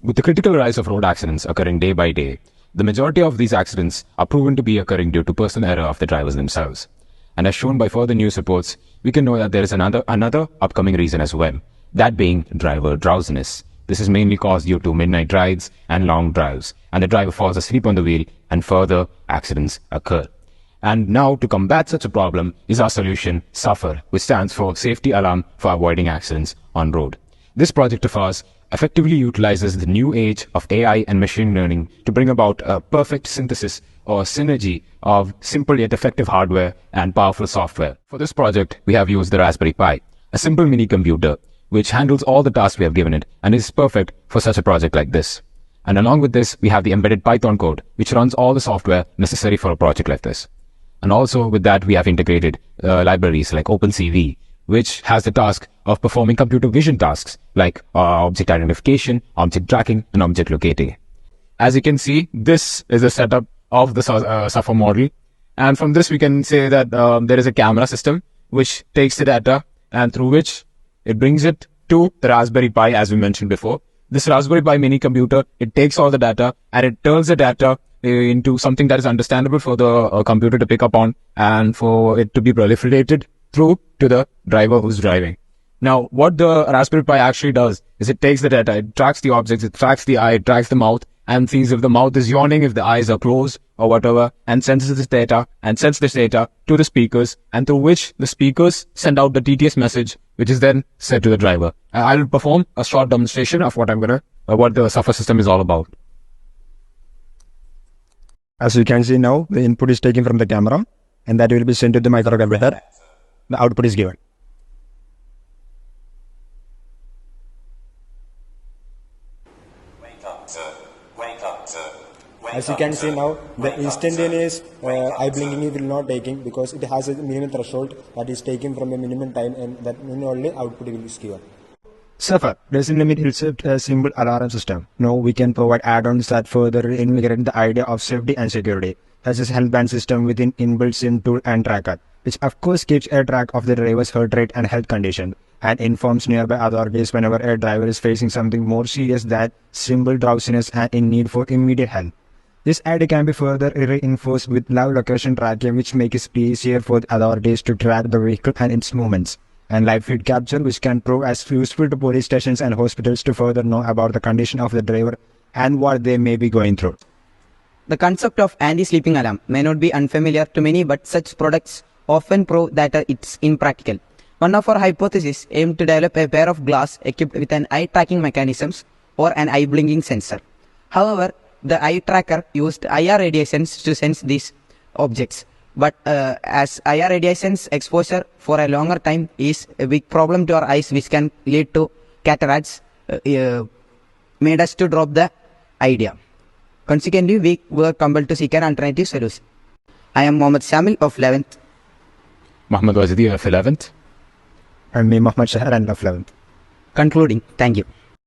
With the critical rise of road accidents occurring day by day, the majority of these accidents are proven to be occurring due to personal error of the drivers themselves. And as shown by further news reports, we can know that there is another upcoming reason as well, that being driver drowsiness. This is mainly caused due to midnight rides and long drives, and the driver falls asleep on the wheel and further accidents occur. And now to combat such a problem is our solution, SAFAR, which stands for Safety Alarm for Avoiding Accidents on Road. This project of ours effectively utilizes the new age of AI and machine learning to bring about a perfect synthesis or synergy of simple yet effective hardware and powerful software. For this project, we have used the Raspberry Pi, a simple mini computer which handles all the tasks we have given it and is perfect for such a project like this. And along with this, we have the embedded Python code which runs all the software necessary for a project like this. And also with that, we have integrated libraries like OpenCV, which has the task of performing computer vision tasks like object identification, object tracking, and object locating. As you can see, this is a setup of the SAFAR model. And from this, we can say that there is a camera system which takes the data and through which it brings it to the Raspberry Pi, as we mentioned before. This Raspberry Pi mini computer, it takes all the data and it turns the data into something that is understandable for the computer to pick up on and for it to be proliferated through to the driver who's driving. Now, what the Raspberry Pi actually does is it takes the data, it tracks the objects, it tracks the eye, it tracks the mouth, and sees if the mouth is yawning, if the eyes are closed, or whatever, and sends this data to the speakers, and through which the speakers send out the TTS message, which is then sent to the driver. I'll perform a short demonstration of what the SAFAR system is all about. As you can see now, the input is taken from the camera, and that will be sent to the microcontroller. The output is given. As you can see now, the instantaneous eye blinking will not taking because it has a minimum threshold that is taken from a minimum time, and that only output will be given. SAFAR doesn't limit itself to a simple alarm system. Now we can provide add-ons that further integrate the idea of safety and security, such as health band system within inbuilt SIM tool and tracker, which of course keeps a track of the driver's heart rate and health condition, and informs nearby authorities whenever a driver is facing something more serious than simple drowsiness and in need for immediate help. This idea can be further reinforced with live location tracking, which makes it easier for the authorities to track the vehicle and its movements, and live feed capture, which can prove as useful to police stations and hospitals to further know about the condition of the driver and what they may be going through. The concept of anti-sleeping alarm may not be unfamiliar to many, but such products often prove that it's impractical. One of our hypotheses aimed to develop a pair of glass equipped with an eye tracking mechanisms or an eye blinking sensor. However, the eye tracker used IR radiations to sense these objects. But as IR radiations exposure for a longer time is a big problem to our eyes, which can lead to cataracts, made us to drop the idea. Consequently, we were compelled to seek an alternative solution. I am Mohammed Shamil of 11th. Mohammed Wazidi of 11th. And me, Mohammed Shahar, and of 11th. Concluding, thank you.